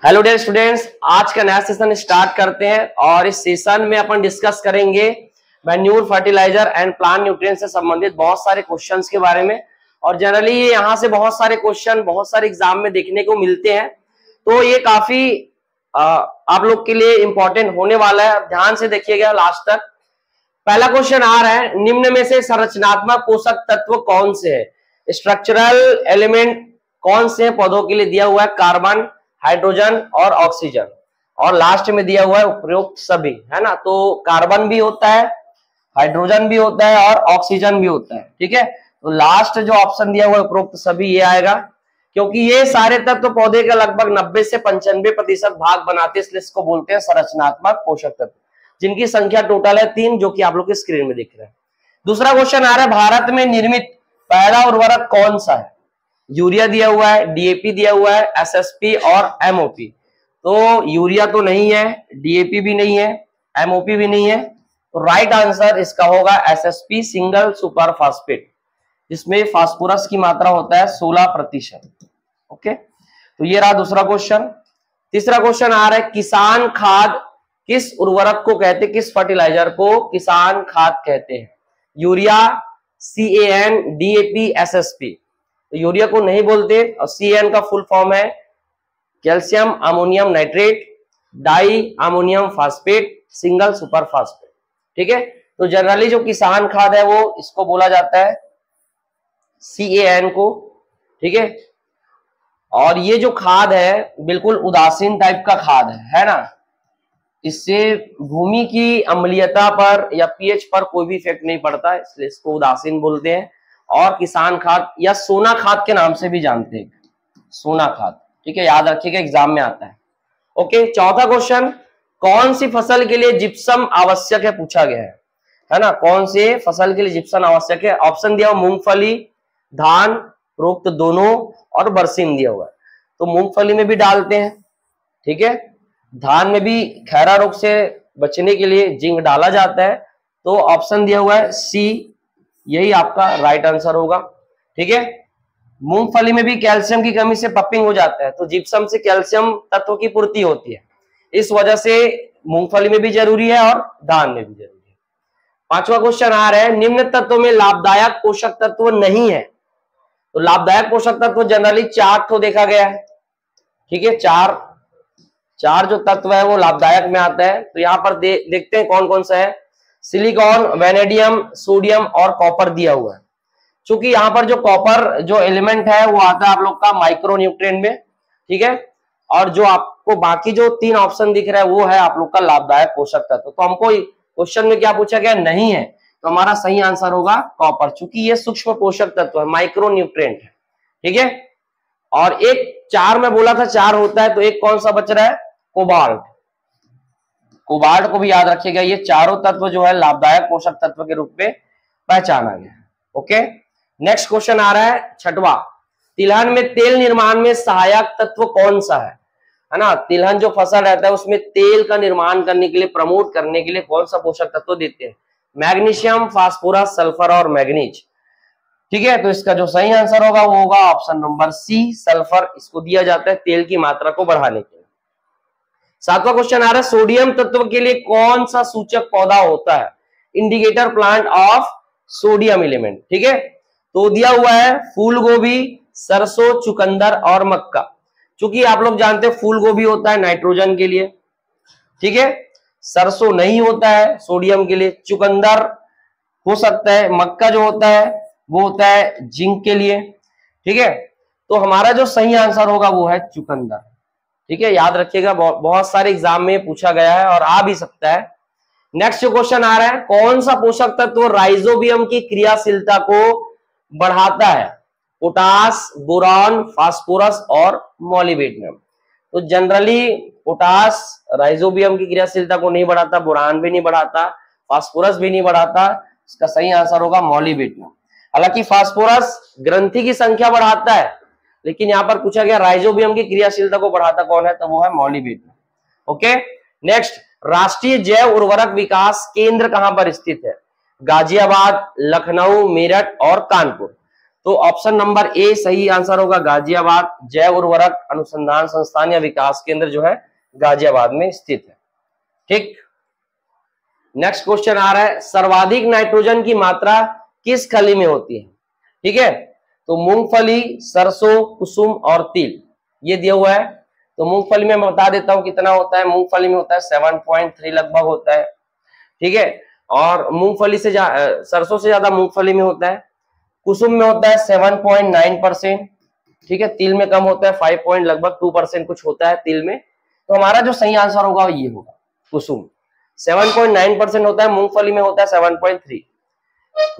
Hello dear students, आज का नया सेशन स्टार्ट करते हैं और इस सेशन में अपन डिस्कस करेंगे manure fertiliser and plant nutrient से संबंधित बहुत सारे क्वेश्चंस के बारे में। और जनरली ये यहाँ से बहुत सारे क्वेश्चन बहुत सारे एग्जाम में देखने को मिलते हैं, तो ये काफी आप लोग के लिए इंपॉर्टेंट होने वाला है। ध्यान से देखिएगा लास्ट तक। पहला क्वेश्चन आ रहा है, निम्न में से संरचनात्मक पोषक तत्व कौन से है? स्ट्रक्चरल एलिमेंट कौन से हैं? पौधों के लिए दिया हुआ है कार्बन, हाइड्रोजन और ऑक्सीजन, और लास्ट में दिया हुआ है उपरोक्त सभी, है ना। तो कार्बन भी होता है, हाइड्रोजन भी होता है और ऑक्सीजन भी होता है, ठीक है। तो लास्ट जो ऑप्शन दिया हुआ है उपरोक्त सभी, ये आएगा, क्योंकि ये सारे तत्व पौधे का लगभग 90 से 95% भाग बनाते हैं, इसलिए इसको बोलते हैं संरचनात्मक पोषक तत्व, जिनकी संख्या टोटल है 3, जो कि आप लोग की स्क्रीन में दिख रहा है। दूसरा क्वेश्चन आ रहा है, भारत में निर्मित पहला उर्वरक कौन सा है? यूरिया दिया हुआ है, डीएपी दिया हुआ है, एसएसपी और एमओपी। तो यूरिया तो नहीं है, डीएपी भी नहीं है, एमओपी भी नहीं है, तो राइट आंसर इसका होगा एसएसपी, सिंगल सुपर फास्फेट, जिसमें फास्फोरस की मात्रा होता है 16%। ओके, तो ये रहा दूसरा क्वेश्चन। तीसरा क्वेश्चन आ रहा है, किसान खाद किस उर्वरक को कहते हैं? किस फर्टिलाइजर को किसान खाद कहते हैं? Urea, CAN, DAP, SSP. तो यूरिया को नहीं बोलते, और CAN का फुल फॉर्म है calcium ammonium nitrate, di ammonium phosphate, single super phosphate, ठीक है। तो जनरली जो किसान खाद है वो इसको बोला जाता है CAN को, ठीक है। और ये जो खाद है बिल्कुल उदासीन टाइप का खाद है ना। इससे भूमि की अम्लीयता पर या पीएच पर कोई भी इफेक्ट नहीं पड़ता, इसलिए इसको उदासीन बोलते हैं। और किसान खाद या सोना खाद के नाम से भी जानते हैं, सोना खाद, ठीक है, याद रखिएगा, एग्जाम में आता है। ओके, चौथा क्वेश्चन, कौन सी फसल के लिए जिप्सम आवश्यक है? पूछा गया है ना। कौन से फसल के लिए जिप्सम आवश्यक है? ऑप्शन दिया हुआ मूंगफली, धान, प्रोक्त दोनों और बरसीम दिया हुआ है। तो मूंगफली में भी डालते हैं, ठीक है। धान में भी खैरा रोग से बचने के लिए जिंक डाला जाता है। तो ऑप्शन दिया हुआ है सी, यही आपका राइट आंसर होगा, ठीक है। मूंगफली में भी कैल्शियम की कमी से पपिंग हो जाता है, तो जिप्सम से कैल्शियम तत्व की पूर्ति होती है, इस वजह से मूंगफली में भी जरूरी है और धान में भी जरूरी है। पांचवा क्वेश्चन आ रहा है, निम्न तत्वों में लाभदायक पोषक तत्व नहीं है। तो लाभदायक पोषक तत्व जनरली 4 तो देखा गया है, ठीक है। चार जो तत्व है वो लाभदायक में आता है। तो यहाँ पर देखते हैं कौन कौन सा है। सिलिकॉन, वेनेडियम, सोडियम और कॉपर दिया हुआ है। चूंकि यहाँ पर जो कॉपर जो एलिमेंट है वो आता है आप लोग का माइक्रो न्यूट्रिएंट में, ठीक है। और जो आपको बाकी जो 3 ऑप्शन दिख रहा है वो है आप लोग का लाभदायक पोषक तत्व। तो हमको क्वेश्चन में क्या पूछा गया? नहीं है, तो हमारा सही आंसर होगा कॉपर, चूंकि ये सूक्ष्म पोषक तत्व है, माइक्रो न्यूट्रिएंट है, ठीक है। और एक 4 में बोला था 4 होता है, तो एक कौन सा बच रहा है? कोबाल्ट। कोबाल्ट को भी याद रखिएगा, ये चारों तत्व जो है लाभदायक पोषक तत्व के रूप में पहचाना गया। ओके, नेक्स्ट क्वेश्चन आ रहा है छठवां, तिलहन में तेल निर्माण में सहायक तत्व कौन सा है ना। तिलहन जो फसल रहता है उसमें तेल का निर्माण करने के लिए, प्रमोट करने के लिए कौन सा पोषक तत्व देते हैं? मैग्नीशियम, फास्फोरस, सल्फर और मैग्नीज, ठीक है। तो इसका जो सही आंसर होगा वो होगा ऑप्शन नंबर सी, सल्फर। इसको दिया जाता है तेल की मात्रा को बढ़ाने के लिए। सातवां क्वेश्चन आ रहा है, सोडियम तत्व के लिए कौन सा सूचक पौधा होता है? Indicator plant of sodium element, ठीक है। तो दिया हुआ है फूल गोभी, सरसों, चुकंदर और मक्का। चूंकि आप लोग जानते हैं फूल गोभी होता है नाइट्रोजन के लिए, ठीक है। सरसों नहीं होता है सोडियम के लिए, चुकंदर हो सकता है, मक्का जो होता है वो होता है जिंक के लिए, ठीक है। तो हमारा जो सही आंसर होगा वो है चुकंदर, ठीक है, याद रखिएगा, बहुत सारे एग्जाम में पूछा गया है और आ भी सकता है। नेक्स्ट क्वेश्चन आ रहा है, कौन सा पोषक तत्व राइजोबियम की क्रियाशीलता को बढ़ाता है? पोटास, बोरान, फास्फोरस और मॉलिब्डेनम। तो जनरली पोटास राइजोबियम की क्रियाशीलता को नहीं बढ़ाता, बोरान भी नहीं बढ़ाता, फास्फोरस भी नहीं बढ़ाता। इसका सही आंसर होगा मॉलिब्डेनम। हालांकि फास्फोरस ग्रंथि की संख्या बढ़ाता है, लेकिन यहां पर पूछा गया राइजोबियम की क्रियाशीलता को बढ़ाता कौन है, तो वो है मॉलिब्डेनम। ओके, नेक्स्ट, राष्ट्रीय जैव उर्वरक विकास केंद्र कहां पर स्थित है? गाजियाबाद, लखनऊ, मेरठ और कानपुर। तो ऑप्शन नंबर ए सही आंसर होगा गाजियाबाद। जैव उर्वरक अनुसंधान संस्थान या विकास केंद्र जो है गाजियाबाद में स्थित है। ठीक, नेक्स्ट क्वेश्चन आ रहा है, सर्वाधिक नाइट्रोजन की मात्रा किस खली में होती है? ठीक है, तो मूंगफली, सरसों, कुसुम और तिल, ये दिया हुआ है। तो मूंगफली में मैं बता देता हूं कितना होता है। मूंगफली में होता है 7.3 लगभग होता है। ठीक है, और मूंगफली से सरसों से ज्यादा मूंगफली में होता है। कुसुम में होता है 7.9%। ठीक है, तिल में कम होता है 5 लगभग 2% कुछ होता है तिल में। तो हमारा जो सही आंसर होगा ये होगा कुसुम, 7.9% होता है, मूंगफली में होता है 7.3।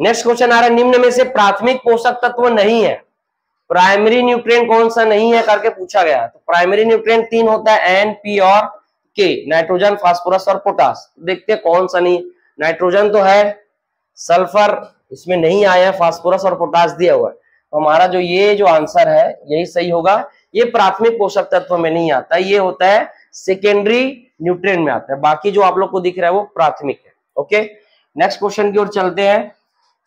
नेक्स्ट क्वेश्चन आ रहा है, निम्न में से प्राथमिक पोषक तत्व नहीं है, प्राइमरी न्यूट्रिएंट कौन सा नहीं है करके पूछा गया। तो प्राइमरी न्यूट्रिएंट 3 होता है, एन, पी और के, नाइट्रोजन, फास्फोरस और पोटास। देखते हैं कौन सा नहीं। नाइट्रोजन तो है, सल्फर इसमें नहीं आया है, फास्फोरस और पोटास दिया हुआ है। तो हमारा जो ये जो आंसर है यही सही होगा। ये प्राथमिक पोषक तत्व में नहीं आता, ये होता है सेकेंडरी न्यूट्रिएंट में आता है। बाकी जो आप लोग को दिख रहा है वो प्राथमिक है। ओके, नेक्स्ट क्वेश्चन की ओर चलते हैं।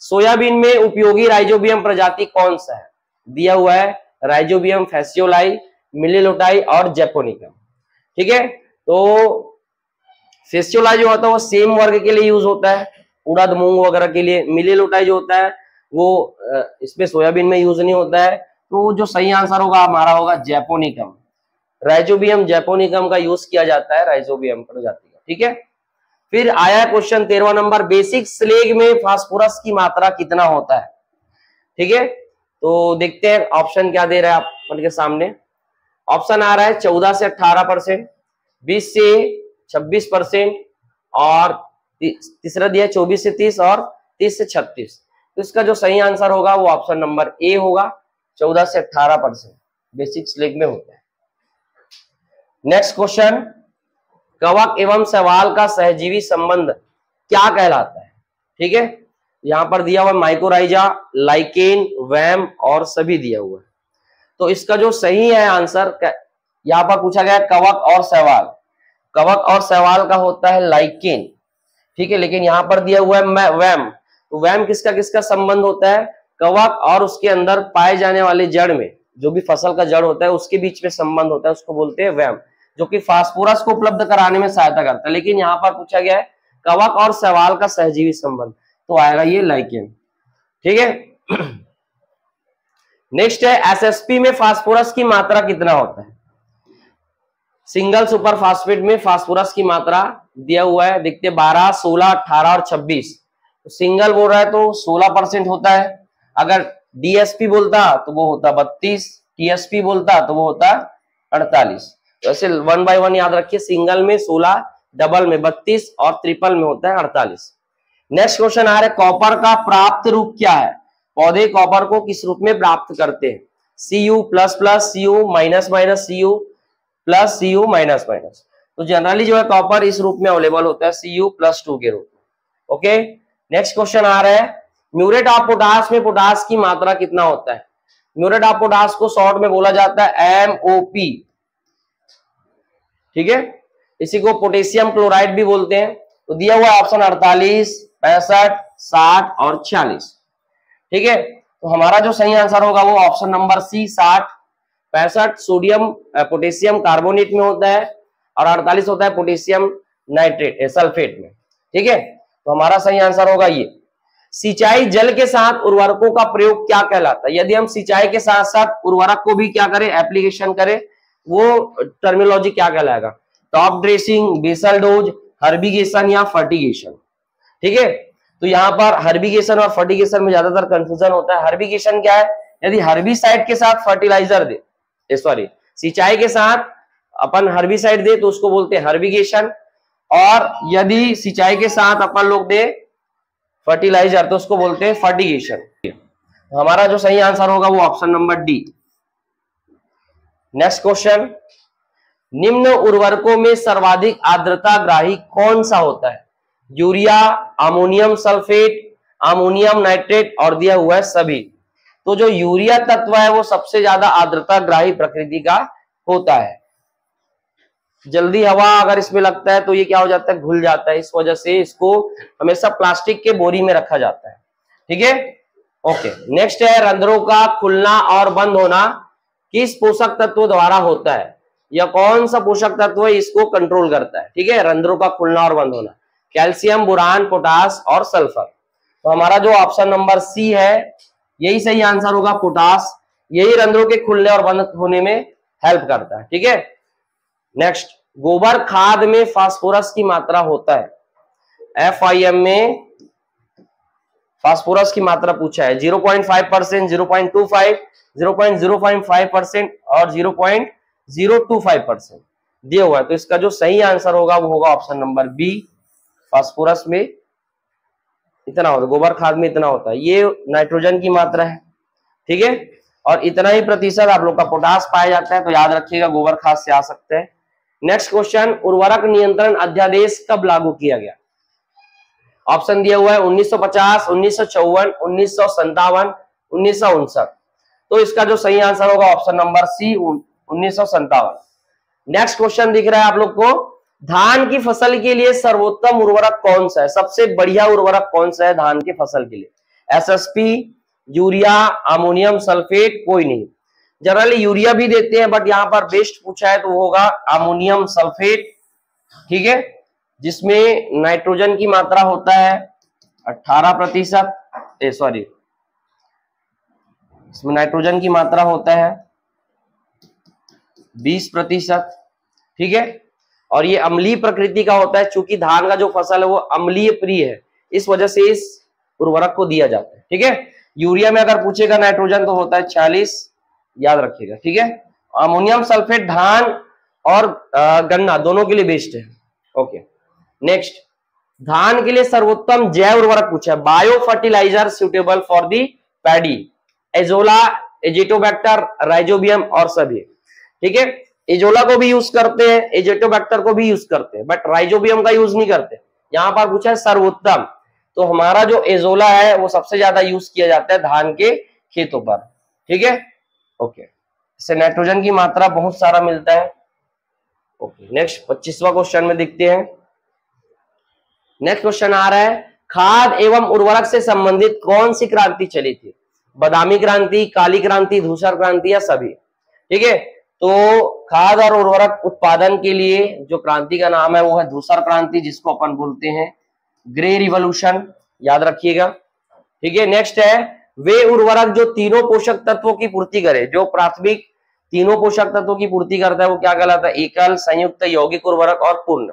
सोयाबीन में उपयोगी राइजोबियम प्रजाति कौन सा है? दिया हुआ है राइजोबियम फैसियोलाई, मिलिलोटाई और जैपोनिकम। ठीक है, तो फैसियोलाई जो होता है वो सेम वर्ग के लिए यूज होता है, उड़द मूंग वगैरह के लिए। मिलिलोटाई जो होता है वो इसमें सोयाबीन में यूज नहीं होता है। तो जो सही आंसर होगा हमारा होगा जैपोनिकम। राइजोबियम जैपोनिकम का यूज किया जाता है राइजोबियम प्रजाति का। ठीक है, फिर आया क्वेश्चन 13वां नंबर, बेसिक स्लेग में फास्फोरस की मात्रा कितना होता है? ठीक है, तो देखते हैं ऑप्शन क्या दे रहा है आप के सामने। ऑप्शन आ रहा है 14 से 18%, 20 से 26% और तीसरा दिया 24 से 30 और 30 से 36। तो इसका जो सही आंसर होगा वो ऑप्शन नंबर ए होगा, 14 से 18% बेसिक स्लेग में होता है। नेक्स्ट क्वेश्चन, कवक एवं शैवाल का सहजीवी संबंध क्या कहलाता है? ठीक है, यहां पर दिया हुआ माइकोराइजा, लाइकेन, वैम और सभी दिया हुआ है। तो इसका जो सही है आंसर, यहां पर पूछा गया कवक और शैवाल। कवक और शैवाल का होता है लाइकेन। ठीक है, लेकिन यहां पर दिया हुआ है वैम। तो वैम किसका किसका संबंध होता है? कवक और उसके अंदर पाए जाने वाले जड़ में, जो भी फसल का जड़ होता है उसके बीच में संबंध होता है, उसको बोलते हैं वैम, जो कि फास्फोरस को उपलब्ध कराने में सहायता करता है। लेकिन यहाँ पर पूछा गया है कवक और शैवाल का सहजीवी संबंध, तो आएगा ये लाइकेन। ठीक है, नेक्स्ट है एसएसपी में फास्फोरस की मात्रा कितना होता है? सिंगल सुपर फास्फेट में फास्फोरस की मात्रा दिया हुआ है, देखते 12, 16, 18 और 26। तो सिंगल बोल रहा है तो 16% होता है। अगर डीएसपी बोलता तो वो होता 32, टीएसपी बोलता तो वो होता 48। तो ऐसे 1 by 1 याद रखिए, सिंगल में 16, डबल में 32 और ट्रिपल में होता है 48। नेक्स्ट क्वेश्चन आ रहा है, कॉपर का प्राप्त रूप क्या है? पौधे कॉपर को किस रूप में प्राप्त करते हैं? Cu++, Cu-, Cu+, Cu-, तो जनरली जो है कॉपर इस रूप में अवेलेबल होता है Cu+2 के रूप में। ओके, नेक्स्ट क्वेश्चन आ रहा है, म्यूरेट ऑफ पोटाश में पोटाश की मात्रा कितना होता है? म्यूरेट ऑफ पोटाश को शॉर्ट में बोला जाता है MOP। ठीक है, इसी को पोटेशियम क्लोराइड भी बोलते हैं। तो दिया हुआ ऑप्शन 48, 65, 60 और 46। ठीक है, तो हमारा जो सही आंसर होगा वो option number C 60। 65 sodium potassium carbonate में होता है और 48 होता है पोटेशियम नाइट्रेट सल्फेट में। ठीक है, तो हमारा सही आंसर होगा ये। सिंचाई जल के साथ उर्वरकों का प्रयोग क्या कहलाता है? यदि हम सिंचाई के साथ साथ उर्वरक को भी क्या करें, एप्लीकेशन करें, वो टर्मिनोलॉजी क्या कहलाएगा? टॉप ड्रेसिंग, बेसल डोज, हर्बिगेशन या फर्टिगेशन। ठीक है, तो यहाँ पर हर्बिगेशन और फर्टिगेशन में ज्यादातर कंफ्यूजन होता है। हर्बिगेशन क्या है? यदि हर्बिसाइड के साथ फर्टिलाइजर दे, सॉरी सिंचाई के साथ अपन हर्बिसाइड दे तो उसको बोलते हैं हर्बिगेशन, और यदि सिंचाई के साथ अपन लोग दे फर्टिलाइजर तो उसको बोलते हैं फर्टिगेशन। हमारा जो सही आंसर होगा वो option number D. Next question, निम्न उर्वरकों में सर्वाधिक आर्द्रता ग्राही कौन सा होता है? Urea, ammonium sulphate, ammonium nitrate और दिया हुआ है सभी। तो जो यूरिया तत्व है वो सबसे ज्यादा आर्द्रता ग्राही प्रकृति का होता है। जल्दी हवा अगर इसमें लगता है तो ये क्या हो जाता है, घुल जाता है। इस वजह से इसको हमेशा प्लास्टिक के बोरी में रखा जाता है। ठीक है, ओके, नेक्स्ट है रंध्रों का खुलना और बंद होना किस पोषक तत्व द्वारा होता है, या कौन सा पोषक तत्व इसको कंट्रोल करता है। ठीक है, रंध्रों का खुलना और बंद होना, कैल्शियम, बोरान, पोटास और सल्फर। तो हमारा जो ऑप्शन नंबर सी है यही सही आंसर होगा, पोटास। यही रंध्रों के खुलने और बंद होने में हेल्प करता है। ठीक है, नेक्स्ट, गोबर खाद में फास्फोरस की मात्रा होता है। FIM में फास्फोरस की मात्रा पूछा है 0.5%, 0.25, 0.055% और 0.025% दिया हुआ है। तो इसका जो सही आंसर होगा वो होगा ऑप्शन नंबर बी, फास्फोरस में इतना होता है, गोबर खाद में इतना होता है। ये नाइट्रोजन की मात्रा है। ठीक है, और इतना ही प्रतिशत आप लोग का पोटास पाया जाता है, तो याद रखिएगा गोबर खाद से आ सकते हैं। नेक्स्ट क्वेश्चन, उर्वरक नियंत्रण अध्यादेश कब लागू किया गया। ऑप्शन दिया हुआ है 1950, 1954, 1957, 1959। तो इसका जो सही आंसर होगा option number C, 1957। Next question दिख रहा है आप लोग को, धान की फसल के लिए सर्वोत्तम उर्वरक कौन सा है, सबसे बढ़िया उर्वरक कौन सा है धान की फसल के लिए। SSP, यूरिया, अमोनियम सल्फेट, कोई नहीं। जनरली यूरिया भी देते हैं, बट यहां पर बेस्ट पूछा है तो वो होगा अमोनियम सल्फेट। ठीक है, जिसमें नाइट्रोजन की मात्रा होता है 18%, सॉरी, इसमें नाइट्रोजन की मात्रा होता है 20%। ठीक है, और ये अम्लीय प्रकृति का होता है, चूंकि धान का जो फसल है वो अम्लीय प्रिय है, इस वजह से इस उर्वरक को दिया जाता है। ठीक है, यूरिया में अगर पूछेगा नाइट्रोजन तो होता है 46, याद रखिएगा। ठीक है, अमोनियम सल्फेट धान और गन्ना दोनों के लिए बेस्ट है। ओके, नेक्स्ट, धान के लिए सर्वोत्तम जैव उर्वरक पूछा है, bio fertiliser suitable for the paddy, azolla, azotobacter, rhizobium और सभी। ठीक है, एजोला को भी यूज करते हैं, एजिटोबैक्टर को भी यूज करते हैं, बट राइजोबियम का यूज नहीं करते। यहां पर पूछा है सर्वोत्तम, तो हमारा जो एजोला है वो सबसे ज्यादा यूज किया जाता है धान के खेतों पर। ठीक है, ओके, इससे नाइट्रोजन की मात्रा बहुत सारा मिलता है। ओके, नेक्स्ट 25वां क्वेश्चन में देखते हैं। नेक्स्ट क्वेश्चन आ रहा है, खाद एवं उर्वरक से संबंधित कौन सी क्रांति चली थी, बादामी क्रांति, काली क्रांति, धूसर क्रांति या सभी। ठीक है, तो खाद और उर्वरक उत्पादन के लिए जो क्रांति का नाम है वो है धूसर क्रांति, जिसको अपन बोलते हैं ग्रे रिवॉल्यूशन, याद रखिएगा। ठीक है, नेक्स्ट है, वे उर्वरक जो तीनों पोषक तत्वों की पूर्ति करे, जो प्राथमिक तीनों पोषक तत्वों की पूर्ति करता है वो क्या कहलाता है, एकल, संयुक्त, यौगिक उर्वरक और पूर्ण।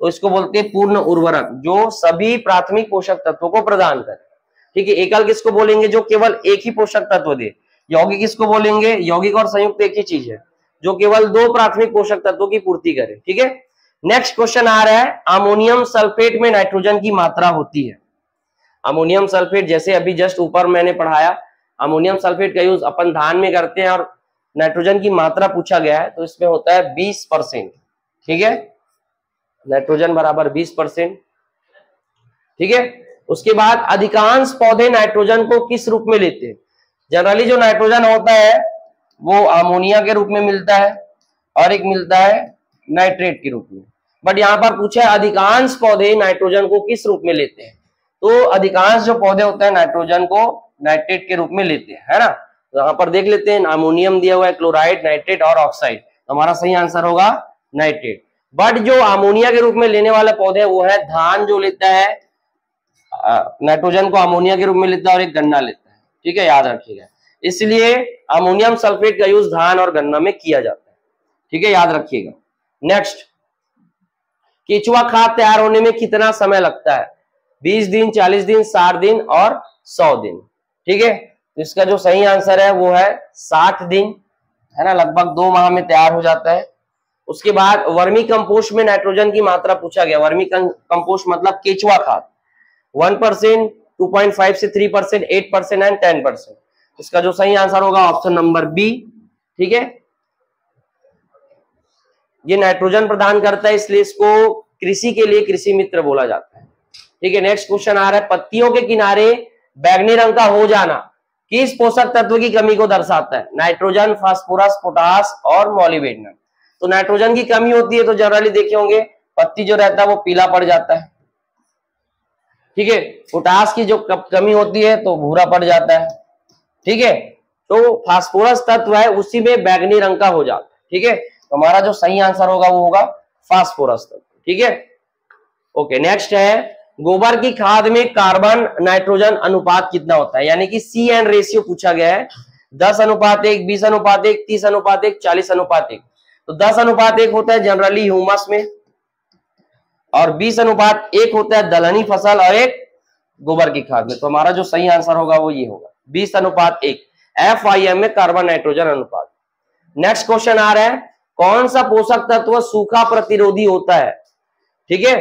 तो इसको बोलते हैं पूर्ण उर्वरक, जो सभी प्राथमिक पोषक तत्वों को प्रदान करे। ठीक है, एकल किसको बोलेंगे, जो केवल एक ही पोषक तत्व दे। यौगिक किसको बोलेंगे, यौगिक और संयुक्त एक ही चीज है, जो केवल दो प्राथमिक पोषक तत्वों की पूर्ति करे। ठीक है, नेक्स्ट क्वेश्चन आ रहा है, अमोनियम सल्फेट में नाइट्रोजन की मात्रा होती है। अमोनियम सल्फेट, जैसे अभी जस्ट ऊपर मैंने पढ़ाया, अमोनियम सल्फेट का यूज अपन धान में करते हैं, और नाइट्रोजन की मात्रा पूछा गया है तो इसमें होता है 20%। ठीक है, नाइट्रोजन बराबर 20%। ठीक है, उसके बाद अधिकांश पौधे नाइट्रोजन को किस रूप में लेते हैं। जनरली जो नाइट्रोजन होता है वो अमोनिया के रूप में मिलता है, और एक मिलता है नाइट्रेट के रूप में। बट यहाँ पर पूछा है अधिकांश पौधे नाइट्रोजन को किस रूप में लेते हैं, तो अधिकांश जो पौधे होते हैं नाइट्रोजन को नाइट्रेट के रूप में लेते हैं, है ना। तो यहाँ पर देख लेते हैं, अमोनियम दिया हुआ है, क्लोराइड, नाइट्रेट और ऑक्साइड। तो हमारा सही आंसर होगा नाइट्रेट। बट जो अमोनिया के रूप में लेने वाले पौधे वो है धान, जो लेता है नाइट्रोजन को अमोनिया के रूप में लेता है, और एक गन्ना लेता है। ठीक है, याद रखिएगा, इसलिए अमोनियम सल्फेट का यूज धान और गन्ना में किया जाता है। ठीक है, याद रखिएगा। नेक्स्ट, केचुआ खाद तैयार होने में कितना समय लगता है, 20 दिन, 40 दिन, 60 दिन और 100 दिन। ठीक है, तो इसका जो सही आंसर है वो है 60 दिन, है ना, लगभग 2 माह में तैयार हो जाता है। उसके बाद वर्मी कंपोस्ट में नाइट्रोजन की मात्रा पूछा गया। वर्मी कंपोस्ट मतलब केचुआ खाद, 1%, 2.5 से 3%, 8% एंड 10%। इसका जो सही आंसर होगा ऑप्शन नंबर बी। ठीक है, ये नाइट्रोजन प्रदान करता है, इसलिए इसको कृषि के लिए कृषि मित्र बोला जाता है। ठीक है, नेक्स्ट क्वेश्चन आ रहा है, पत्तियों के किनारे बैंगनी रंग का हो जाना किस पोषक तत्व की कमी को दर्शाता है, नाइट्रोजन, फास्फोरस, पोटास और मॉलिब्डेनम। तो नाइट्रोजन की कमी होती है तो जनरली देखे होंगे पत्ती जो रहता है वो पीला पड़ जाता है। ठीक है। पोटास की जो कमी होती है तो भूरा पड़ जाता है, ठीक है। तो फास्फोरस तत्व है उसी में बैगनी रंग का हो जाता है, ठीक है। तो हमारा जो सही आंसर होगा वो होगा फास्फोरस तत्व, ठीक है। ओके, नेक्स्ट है गोबर की खाद में कार्बन नाइट्रोजन अनुपात कितना होता है, यानी कि CN रेशियो पूछा गया है। 10:1, 20:1, 30:1, 40:1। तो 10:1 होता है जनरली ह्यूमस में, और 20:1 होता है दलहनी फसल और एक गोबर की खाद में। तो हमारा जो सही आंसर होगा वो ये होगा 20:1, FIM में कार्बन नाइट्रोजन अनुपात। नेक्स्ट क्वेश्चन आ रहा है, कौन सा पोषक तत्व सूखा प्रतिरोधी होता है, ठीक है।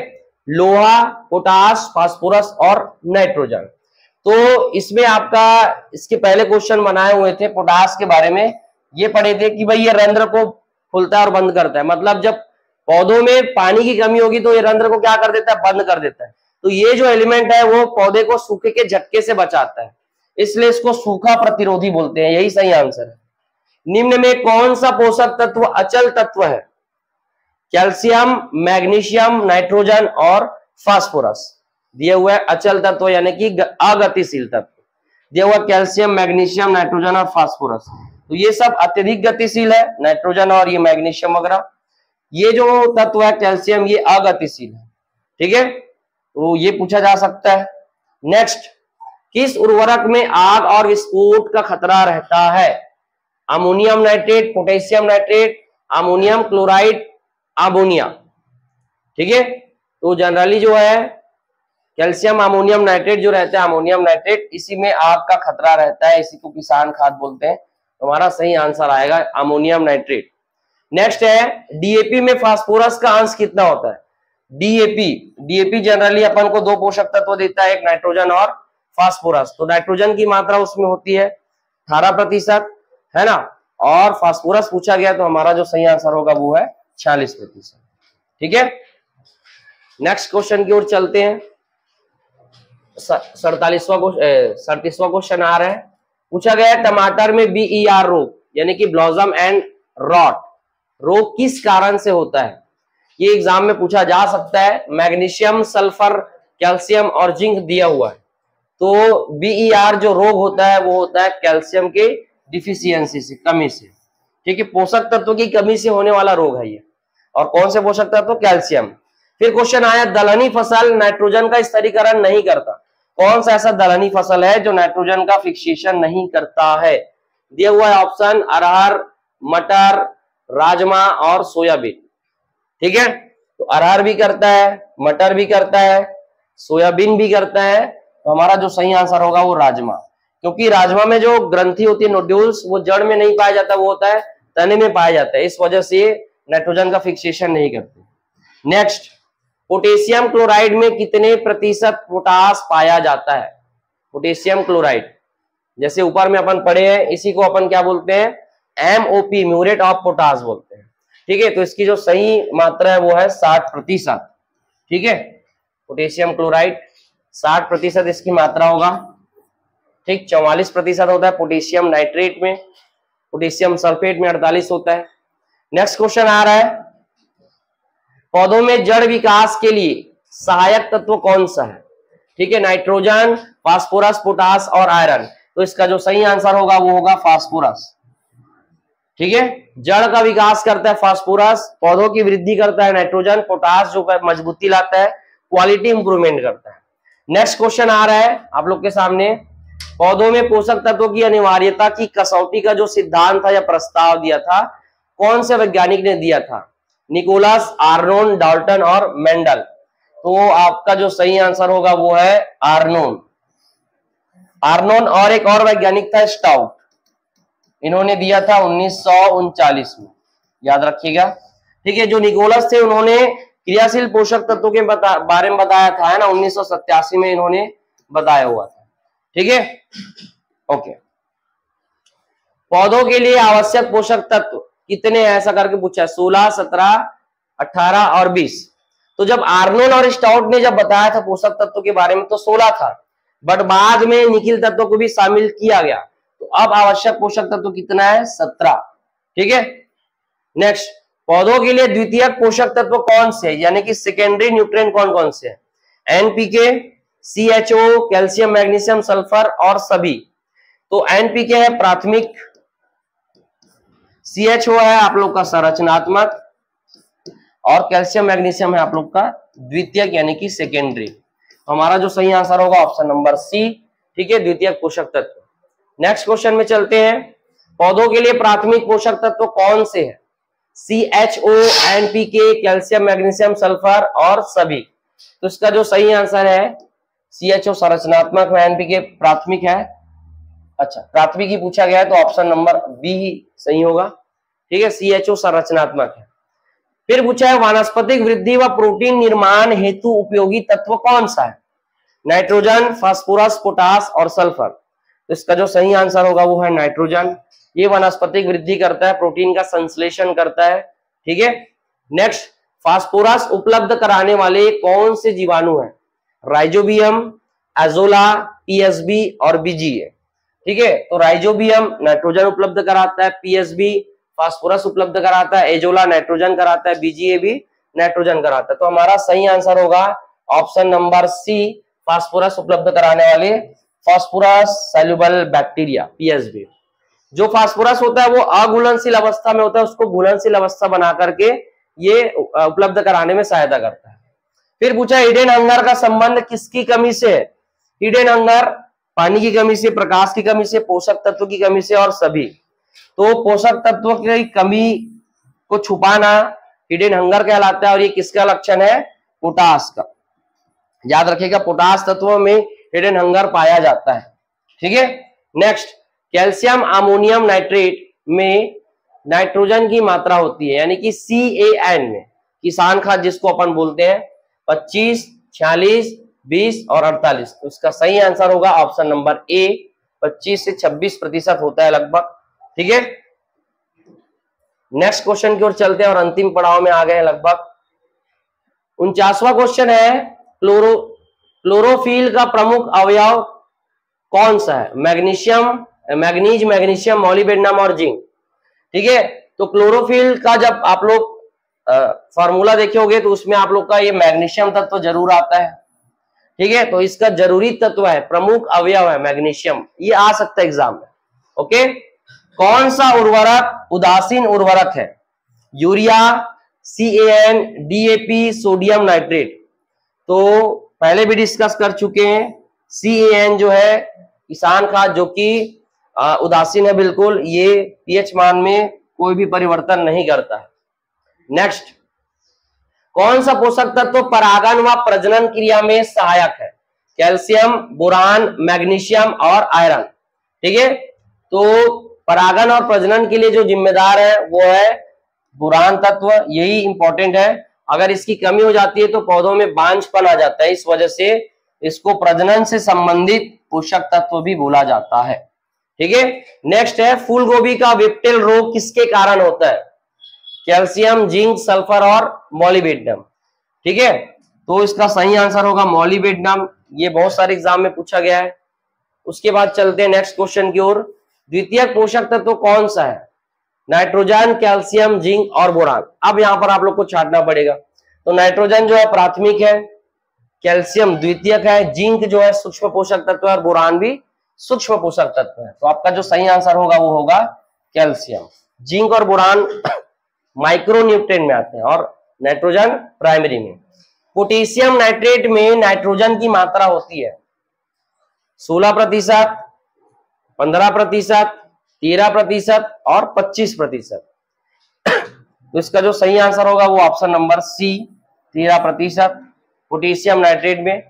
लोहा, पोटास, फास्फोरस और नाइट्रोजन। तो इसमें आपका इसके पहले क्वेश्चन बनाए हुए थे पोटास के बारे में, ये पढ़े थे कि भाई ये रंध्र को खुलता है और बंद करता है, मतलब जब पौधों में पानी की कमी होगी तो ये रंध्र को क्या कर देता है, बंद कर देता है। तो ये जो एलिमेंट है वो पौधे को सूखे के झटके से बचाता है, इसलिए इसको सूखा प्रतिरोधी बोलते हैं, यही सही आंसर है। निम्न में कौन सा पोषक तत्व अचल तत्व है, कैल्शियम, मैग्नीशियम, नाइट्रोजन और फास्फोरस। दिया हुआ है अचल तत्व यानी कि अगतिशील तत्व, दिया हुआ कैल्शियम, मैग्नीशियम, नाइट्रोजन और फास्फोरस। तो ये सब अत्यधिक गतिशील है, नाइट्रोजन और ये मैग्नीशियम वगैरह। ये जो तत्व है कैल्शियम ये अगतिशील है, ठीक है। तो ये पूछा जा सकता है। नेक्स्ट, किस उर्वरक में आग और विस्फोट का खतरा रहता है, ammonium nitrate, potassium nitrate, ammonium chloride, ammonia, ठीक है। तो जनरली जो है कैल्शियम अमोनियम नाइट्रेट जो रहता है, अमोनियम नाइट्रेट, इसी में आग का खतरा रहता है, इसी को किसान खाद बोलते हैं। तो हमारा सही आंसर आएगा अमोनियम नाइट्रेट। नेक्स्ट है DAP में फास्फोरस का अंश कितना होता है, DAP जनरली अपन को 2 पोषक तत्व देता है, एक नाइट्रोजन और फास्फोरस। तो नाइट्रोजन की मात्रा उसमें होती है 18%, है ना, और फास्फोरस पूछा गया तो हमारा जो सही आंसर होगा वो है 46%, ठीक है। नेक्स्ट क्वेश्चन की ओर चलते हैं। 37वां क्वेश्चन आ रहा है, पूछा गया है टमाटर में BER रोग यानी कि ब्लॉसम एंड रॉट रोग किस कारण से होता है। ये एग्जाम में पूछा जा सकता है। मैग्नीशियम, सल्फर, कैल्शियम और जिंक दिया हुआ है। तो BER जो रोग होता है वो होता है कैल्शियम के डिफिशियंसी से, कमी से, ठीक है। पोषक तत्व की कमी से होने वाला रोग है ये। और कौन से पोषक तत्व, कैल्शियम। फिर क्वेश्चन आया दलहनी फसल नाइट्रोजन का स्थिरीकरण नहीं करता, कौन सा ऐसा दलहनी फसल है जो नाइट्रोजन का फिक्सेशन नहीं करता है। दिया हुआ है ऑप्शन अरहर, मटर, राजमा और सोयाबीन, ठीक है। तो अरहर भी करता है, मटर भी करता है, सोयाबीन भी करता है। तो हमारा जो सही आंसर होगा वो राजमा, क्योंकि राजमा में जो ग्रंथि होती है नोड्यूल्स वो जड़ में नहीं पाया जाता, वो होता है तने में पाया जाता है, इस वजह से नाइट्रोजन का फिक्सेशन नहीं करते। नेक्स्ट, पोटेशियम क्लोराइड में कितने प्रतिशत पोटास पाया जाता है, पोटेशियम क्लोराइड, जैसे ऊपर में अपन पढ़े हैं, इसी को अपन क्या बोलते हैं, MOP, म्यूरेट ऑफ पोटास बोलते हैं, ठीक है। तो इसकी जो सही मात्रा है वो है 60%, ठीक है। पोटेशियम क्लोराइड 60% इसकी मात्रा होगा, ठीक। 44% होता है पोटेशियम नाइट्रेट में, पोटेशियम सल्फेट में 48 होता है। नेक्स्ट क्वेश्चन आ रहा है, पौधों में जड़ विकास के लिए सहायक तत्व कौन सा है, ठीक है। नाइट्रोजन, फास्फोरस, पोटास और आयरन। तो इसका जो सही आंसर होगा वो होगा फास्फोरस, ठीक है। जड़ का विकास करता है फास्फोरस, पौधों की वृद्धि करता है नाइट्रोजन, पोटास जो मजबूती लाता है, क्वालिटी इंप्रूवमेंट करता है। नेक्स्ट क्वेश्चन आ रहा है आप लोग के सामने, पौधों में पोषक तत्वों की अनिवार्यता की कसौटी का जो सिद्धांत था या प्रस्ताव दिया था, कौन से वैज्ञानिक ने दिया था, निकोलस, आर्नोन, डाल्टन और मेंडल। तो आपका जो सही आंसर होगा वो है आर्नोन। आर्नोन और एक और वैज्ञानिक था स्टाउट, इन्होंने दिया था 1939 में, याद रखिएगा, ठीक है। जो निकोलस थे उन्होंने क्रियाशील पोषक तत्वों के बारे में बताया था, है ना, 1987 में इन्होंने बताया हुआ था, ठीक है। ओके, पौधों के लिए आवश्यक पोषक तत्व कितने ऐसा करके पूछा है, 16, 17, 18 और 20। तो जब आर्नोन और स्टाउट ने जब बताया था पोषक तत्वों के बारे में तो 16 था, बट बाद में निखिल तत्वों को भी शामिल किया गया, तो अब आवश्यक पोषक तत्व कितना है, 17, ठीक है। नेक्स्ट, पौधों के लिए द्वितीयक पोषक तत्व कौन से, यानी कि सेकेंडरी न्यूट्रिएंट कौन कौन से है, NPK, CHO, calcium, magnesium, sulphur और सभी। तो NPK है प्राथमिक, CHO है आप लोग का संरचनात्मक और कैल्शियम मैग्नीशियम है आप लोग का द्वितीयक यानी कि सेकेंडरी। हमारा जो सही आंसर होगा ऑप्शन नंबर सी, ठीक है, द्वितीयक पोषक तत्व। नेक्स्ट क्वेश्चन में चलते हैं। पौधों के लिए प्राथमिक पोषक तत्व कौन से हैं? CHO, NPK, calcium, magnesium, sulphur और सभी। तो इसका जो सही आंसर है CHO संरचनात्मक है, NPK प्राथमिक है। अच्छा, प्राथमिक ही पूछा गया है तो ऑप्शन नंबर बी ही सही होगा, ठीक है, CHO संरचनात्मक है। फिर पूछा है वानस्पतिक वृद्धि व प्रोटीन निर्माण हेतु उपयोगी तत्व कौन सा है? नाइट्रोजन, फास्फोरस, पोटास और सल्फर। तो इसका जो सही आंसर होगा वो है नाइट्रोजन। ये वनस्पतिक वृद्धि करता है, प्रोटीन का संश्लेषण करता है, ठीक है। नेक्स्ट, फास्फोरस उपलब्ध कराने वाले कौन से जीवाणु हैं? राइजोबियम, एजोला, पीएसबी और बीजीए, ठीक है। तो राइजोबियम नाइट्रोजन उपलब्ध कराता है, पीएसबी फास्फोरस उपलब्ध कराता है, एजोला नाइट्रोजन कराता है, बीजीए भी नाइट्रोजन कराता है। तो हमारा सही आंसर होगा ऑप्शन नंबर सी, फास्फोरस उपलब्ध कराने वाले फास्फोरस सॉल्युबल बैक्टीरिया, पीएसबी। जो फास्फोरस होता है वो अघुलनशील अवस्था में होता है, उसको घुलनशील अवस्था बना करके ये उपलब्ध कराने में सहायता करता है। फिर पूछा हिडन हंगर का संबंध किसकी कमी से है? हिडन हंगर पानी की कमी से, प्रकाश की कमी से, पोषक तत्व की कमी से और सभी। तो पोषक तत्व की कमी को छुपाना हिडन हंगर कहलाता है और ये किसका लक्षण है? पोटास का। याद रखिएगा पोटास तत्व में हिडन हंगर पाया जाता है, ठीक है। नेक्स्ट, कैल्शियम अमोनियम नाइट्रेट में नाइट्रोजन की मात्रा होती है यानी कि CAN में, किसान खाद जिसको अपन बोलते हैं, 25, 46, 20 और 48। तो इसका सही आंसर होगा ऑप्शन नंबर ए, 25 से 26% होता है लगभग, ठीक है। नेक्स्ट क्वेश्चन की ओर चलते हैं और अंतिम पड़ाव में आ गए हैं लगभग। 49वां क्वेश्चन है, क्लोरोफिल का प्रमुख अवयव कौन सा है? मैग्नीज, मैग्नीशियम, मॉलिब्डेनम और जिंक, ठीक है। तो क्लोरोफिल का जब आप लोग फॉर्मूला देखे होगे तो उसमें आप लोग का ये मैग्नीशियम तत्व जरूर आता है, ठीक है। तो इसका जरूरी तत्व है, प्रमुख अवयव है मैग्नीशियम, ये आ सकता है एग्जाम में, ओके। कौन सा उर्वरक उदासीन उर्वरक है? Urea, CAN, DAP, sodium nitrate. तो पहले भी डिस्कस कर चुके हैं, CAN जो है किसान खाद जो कि उदासीन है बिल्कुल, ये pH मान में कोई भी परिवर्तन नहीं करता है। नेक्स्ट, कौन सा पोषक तत्व परागन व प्रजनन क्रिया में सहायक है? कैल्शियम, बोरान, मैग्नीशियम और आयरन, ठीक है। तो परागन और प्रजनन के लिए जो जिम्मेदार है वो है बोरान तत्व, यही इंपॉर्टेंट है। अगर इसकी कमी हो जाती है तो पौधों में बांझपन आ जाता है, इस वजह से इसको प्रजनन से संबंधित पोषक तत्व भी बोला जाता है, ठीक है। नेक्स्ट है, फूल गोभी का विप्टिल रोग किसके कारण होता है? कैल्शियम, जिंक, सल्फर और मॉलिब्डेनम, ठीक है। तो इसका सही आंसर होगा मॉलिब्डेनम, ये बहुत सारे एग्जाम में पूछा गया है। उसके बाद चलते हैं नेक्स्ट क्वेश्चन की ओर। द्वितीयक पोषक तत्व कौन सा है? नाइट्रोजन, कैल्शियम, जिंक और बोरान। अब यहां पर आप लोग को छांटना पड़ेगा। तो नाइट्रोजन जो है प्राथमिक है, कैल्शियम द्वितीयक है, जिंक जो है सूक्ष्म पोषक तत्व है और बोरान भी सूक्ष्म पोषक तत्व है। तो आपका जो सही आंसर होगा वो होगा कैल्शियम। जिंक और बोरान माइक्रो न्यूट्रिएंट में आते हैं और नाइट्रोजन प्राइमरी में। पोटेशियम नाइट्रेट में नाइट्रोजन की मात्रा होती है 16%, 15%, 13% और 25%। तो इसका जो सही आंसर होगा वो option number C, 13% potassium nitrate में।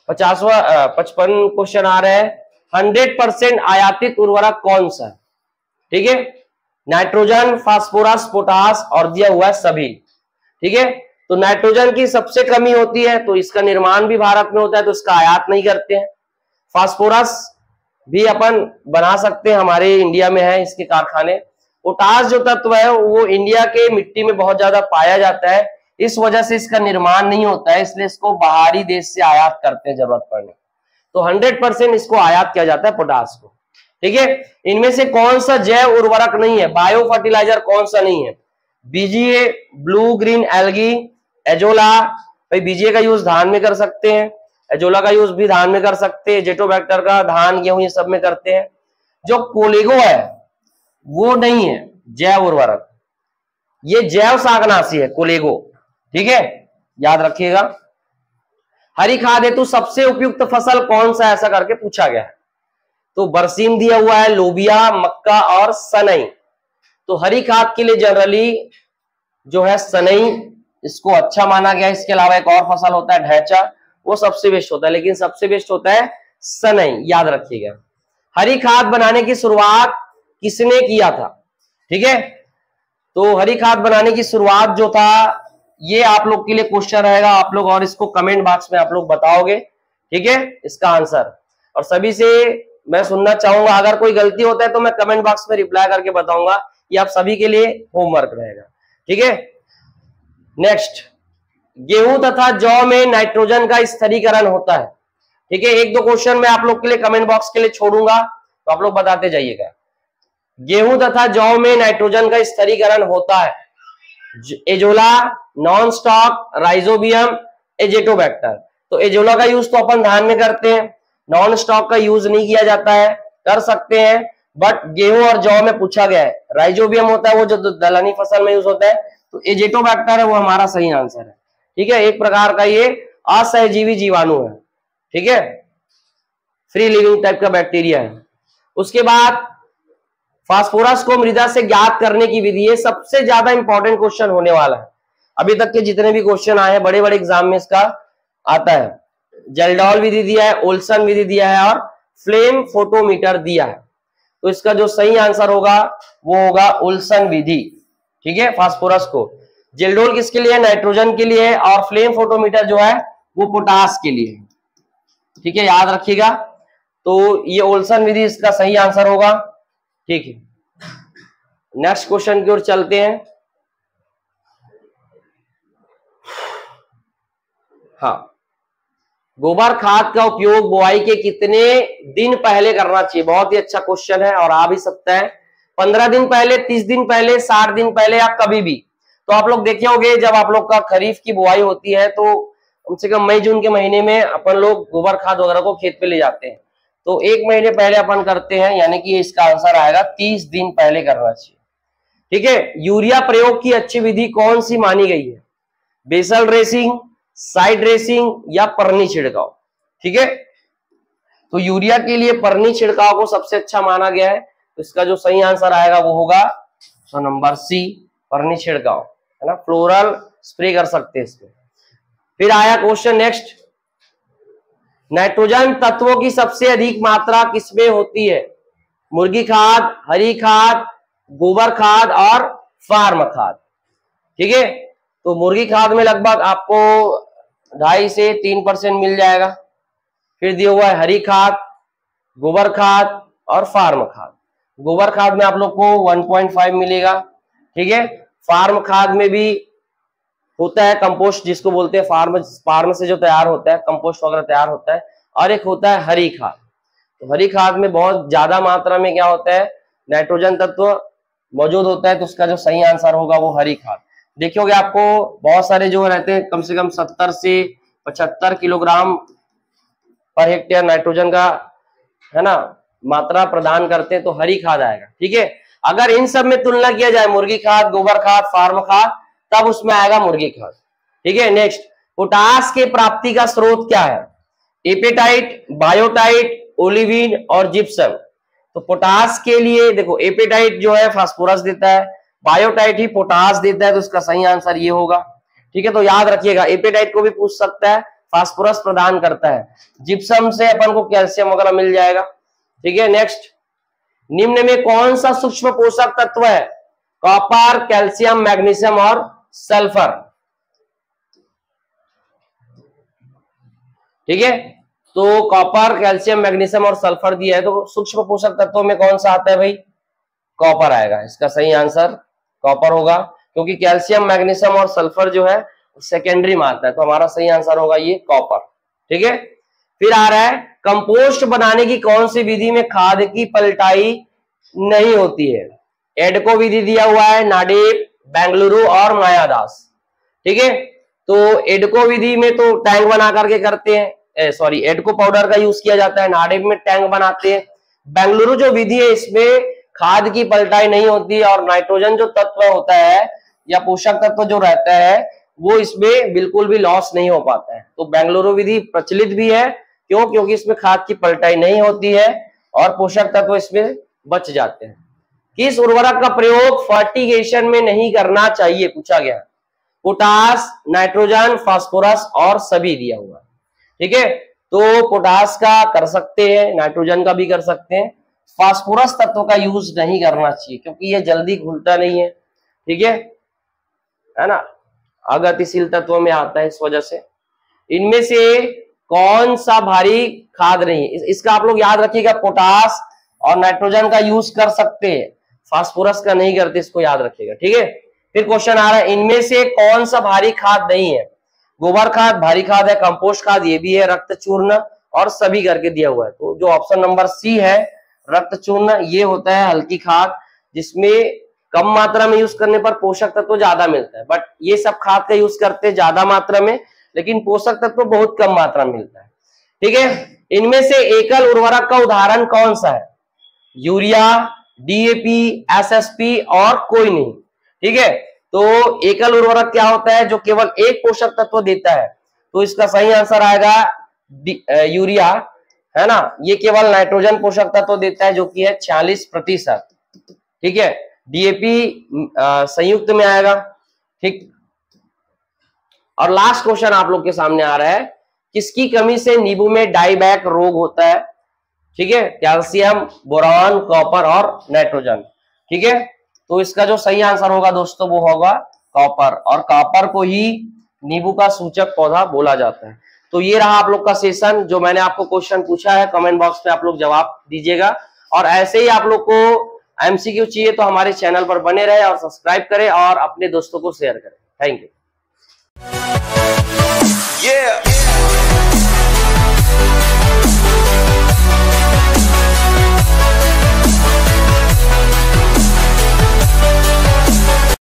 55 क्वेश्चन आ रहा है, 100% आयातित उर्वरक कौन सा है? ठीक है, नाइट्रोजन, फास्फोरस, पोटास और दिया हुआ है सभी, ठीक है। तो नाइट्रोजन की सबसे कमी होती है तो इसका निर्माण भी भारत में होता है तो इसका आयात नहीं करते हैं। फास्फोरस भी अपन बना सकते हैं, हमारे इंडिया में है इसके कारखाने। पोटास जो तत्व है वो इंडिया के मिट्टी में बहुत ज्यादा पाया जाता है, इस वजह से इसका निर्माण नहीं होता है, इसलिए इसको बाहरी देश से आयात करते हैं जरूरत पड़ने। तो 100% इसको आयात किया जाता है पोटास को, ठीक है। इनमें से कौन सा जैव उर्वरक नहीं है, बायो फर्टिलाइजर कौन सा नहीं है? BGA, blue green algae, azolla. भाई बीजीए का यूज धान में कर सकते हैं, एजोला का यूज भी धान में कर सकते हैं, एजेटोबैक्टर का धान गेहूं ये सब में करते हैं। जो कोलेगो है वो नहीं है जैव उर्वरक, ये जैव शाकनाशी है कोलेगो, ठीक है, याद रखिएगा। हरी खाद हेतु सबसे उपयुक्त फसल कौन सा, ऐसा करके पूछा गया है। तो बरसीम दिया हुआ है, लोबिया, मक्का और सनई। तो हरी खाद के लिए जनरली जो है सनई, इसको अच्छा माना गया। इसके अलावा एक और फसल होता है ढैंचा, वो सबसे बेस्ट होता है, लेकिन सबसे बेस्ट होता है सनई, याद रखिएगा। हरी खाद बनाने की शुरुआत किसने किया था, ठीक है। तो हरी खाद बनाने की शुरुआत जो था, ये आप लोग के लिए क्वेश्चन रहेगा, आप लोग और इसको कमेंट बॉक्स में आप लोग बताओगे, ठीक है, इसका आंसर। और सभी से मैं सुनना चाहूंगा, अगर कोई गलती होता है तो मैं कमेंट बॉक्स में रिप्लाई करके बताऊंगा, ये आप सभी के लिए होमवर्क रहेगा, ठीक है। नेक्स्ट, गेहूं तथा जौ में नाइट्रोजन का स्थिरीकरण होता है, ठीक है। एक दो क्वेश्चन मैं आप लोग के लिए कमेंट बॉक्स के लिए छोड़ूंगा, तो आप लोग बताते जाइएगा। गेहूं तथा जौ में नाइट्रोजन का स्थिरीकरण होता है azolla, non stock, rhizobium, Azotobacter. तो एजोला का यूज तो अपन धान में करते हैं, नॉन स्टॉक का यूज नहीं किया जाता है, कर सकते हैं, बट गेहूं और जौ में पूछा गया है। राइजोबियम होता है वो जो दलहनी फसल में यूज होता है, तो एजेटोबैक्टर है वो हमारा सही आंसर है, ठीक है। एक प्रकार का ये असहजीवी जीवाणु है, ठीक है, फ्री लिविंग टाइप का बैक्टीरिया है। उसके बाद फास्फोरस को मृदा से ज्ञात करने की विधि, ये सबसे ज्यादा इंपॉर्टेंट क्वेश्चन होने वाला है। अभी तक के जितने भी क्वेश्चन आए हैं बड़े बड़े एग्जाम में इसका आता है। जेल्डॉल विधि दिया है, ओल्सन विधि दिया है और फ्लेम फोटोमीटर दिया है। तो इसका जो सही आंसर होगा वो होगा ओल्सन विधि, ठीक है। फास्फोरस को, जेल्डोल किसके लिए है, नाइट्रोजन के लिए है, और फ्लेम फोटोमीटर जो है वो पोटास के लिए है, ठीक है, याद रखिएगा। तो ये ओल्सन विधि इसका सही आंसर होगा, ठीक है। नेक्स्ट क्वेश्चन की ओर चलते हैं। हाँ, गोबर खाद का उपयोग बुआई के कितने दिन पहले करना चाहिए, बहुत ही अच्छा क्वेश्चन है और आ भी सकता है। 15 दिन पहले, 30 दिन पहले, 60 दिन पहले या कभी भी। तो आप लोग देखे होंगे जब आप लोग का खरीफ की बुआई होती है तो कम से कम मई जून के महीने में अपन लोग गोबर खाद वगैरह को खेत पे ले जाते हैं, तो 1 महीने पहले अपन करते हैं, यानी कि इसका आंसर आएगा 30 दिन पहले करना चाहिए, ठीक है। यूरिया प्रयोग की अच्छी विधि कौन सी मानी गई है, बेसल ड्रेसिंग, साइड ड्रेसिंग या परनी छिड़काव, ठीक है। तो यूरिया के लिए परनी छिड़काव को सबसे अच्छा माना गया है, तो इसका जो सही आंसर आएगा वो होगा नंबर सी, परनी छिड़काव, है ना, फ्लोरल स्प्रे कर सकते हैं इसमें। फिर आया क्वेश्चन नेक्स्ट, नाइट्रोजन तत्वों की सबसे अधिक मात्रा किसमें होती है, मुर्गी खाद, हरी खाद, गोबर खाद और फार्म खाद, ठीक है। तो मुर्गी खाद में लगभग आपको 2.5 से 3% मिल जाएगा। फिर दिया हुआ है हरी खाद, गोबर खाद और फार्म खाद। गोबर खाद में आप लोग को 1.5 मिलेगा, ठीक है। फार्म खाद में भी होता है कंपोस्ट, जिसको बोलते हैं फार्म से जो तैयार होता है कंपोस्ट वगैरह तैयार होता है, और एक होता है हरी खाद। तो हरी खाद में बहुत ज्यादा मात्रा में क्या होता है, नाइट्रोजन तत्व मौजूद होता है, तो उसका जो सही आंसर होगा वो हरी खाद। देखियोगे आपको बहुत सारे जो रहते हैं कम से कम 70 से 75 किलोग्राम पर हेक्टेयर नाइट्रोजन का, है ना, मात्रा प्रदान करते हैं, तो हरी खाद आएगा, ठीक है। अगर इन सब में तुलना किया जाए मुर्गी खाद, गोबर खाद, फार्म खाद, तब उसमें आएगा मुर्गी खाद, ठीक है। नेक्स्ट, पोटास के प्राप्ति का स्रोत क्या है, एपेटाइट, बायोटाइट, ओलिविन और जिप्सम। तो पोटास के लिए देखो, एपेटाइट जो है फास्फोरस देता है, बायोटाइट ही पोटास देता है, तो इसका सही आंसर ये होगा, ठीक है। तो याद रखिएगा, एपेटाइट को भी पूछ सकता है, फास्फोरस प्रदान करता है, जिप्सम से अपन को कैल्शियम वगैरह मिल जाएगा, ठीक है। नेक्स्ट, निम्न में कौन सा सूक्ष्म पोषक तत्व है, कॉपर, कैल्शियम, मैग्नीशियम और सल्फर, ठीक है। तो कॉपर, कैल्शियम, मैग्नीशियम और सल्फर दिया है, तो सूक्ष्म पोषक तत्वों में कौन सा आता है भाई, कॉपर आएगा। इसका सही आंसर कॉपर होगा, क्योंकि कैल्शियम, मैग्नीशियम और सल्फर जो है सेकेंडरी में आता है, तो हमारा सही आंसर होगा ये कॉपर, ठीक है। फिर आ रहा है, कंपोस्ट बनाने की कौन सी विधि में खाद की पलटाई नहीं होती है, एडको विधि दिया हुआ है, नाडेप, बेंगलुरु और मायादास, ठीक है। तो एडको विधि में तो टैंक बना करके करते हैं, सॉरी एडको पाउडर का यूज किया जाता है, नाडेप में टैंक बनाते हैं। बेंगलुरु जो विधि है इसमें खाद की पलटाई नहीं होती और नाइट्रोजन जो तत्व होता है या पोषक तत्व जो रहता है वो इसमें बिल्कुल भी लॉस नहीं हो पाता है। तो बेंगलुरु विधि प्रचलित भी है, क्यों? क्योंकि इसमें खाद की पलटाई नहीं होती है और पोषक तत्व इसमें बच जाते हैं। किस उर्वरक का प्रयोग फर्टिगेशन में नहीं करना चाहिए, पूछा गया। पोटास, नाइट्रोजन, फास्फोरस और सभी दिया हुआ, ठीक है। तो पोटास का कर सकते हैं, नाइट्रोजन का भी कर सकते हैं, फास्फोरस तत्व का यूज नहीं करना चाहिए क्योंकि ये जल्दी घुलता नहीं है, ठीक है ना, अगतिशील तत्व में आता है, इस वजह से। इनमें से कौन सा भारी खाद नहीं है, इसका आप लोग याद रखिएगा, पोटास और नाइट्रोजन का यूज कर सकते हैं, फास्फोरस का नहीं करते, इसको याद रखिएगा, ठीक है। फिर क्वेश्चन आ रहा है, इनमें से कौन सा भारी खाद नहीं है? गोबर खाद भारी खाद है, कंपोस्ट खाद ये भी है, रक्त चूर्ण और सभी करके दिया हुआ है। तो जो ऑप्शन नंबर सी है रक्त चूर्ण, ये होता है हल्की खाद, जिसमें कम मात्रा में यूज करने पर पोषक तत्व ज्यादा मिलता है। बट ये सब खाद का यूज करते हैं ज्यादा मात्रा में, लेकिन पोषक तत्व बहुत कम मात्रा में मिलता है, ठीक है। इनमें से एकल उर्वरक का उदाहरण कौन सा है? यूरिया, डीएपी, एसएसपी और कोई नहीं, ठीक है। तो एकल उर्वरक क्या होता है? जो केवल एक पोषक तत्व देता है। तो इसका सही आंसर आएगा यूरिया, है ना। ये केवल नाइट्रोजन पोषक तत्व देता है जो कि है 46%, ठीक है। डीएपी संयुक्त में आएगा, ठीक। और लास्ट क्वेश्चन आप लोग के सामने आ रहा है, किसकी कमी से नींबू में डाईबैक रोग होता है? ठीक है, कैल्शियम, बोरॉन, कॉपर और नाइट्रोजन, ठीक है। तो इसका जो सही आंसर होगा दोस्तों वो होगा कॉपर, और कॉपर को ही नींबू का सूचक पौधा बोला जाता है। तो ये रहा आप लोग का सेशन, जो मैंने आपको क्वेश्चन पूछा है, कमेंट बॉक्स में आप लोग जवाब दीजिएगा। और ऐसे ही आप लोग को एमसीक्यू चाहिए तो हमारे चैनल पर बने रहे और सब्सक्राइब करें और अपने दोस्तों को शेयर करें। Thank you.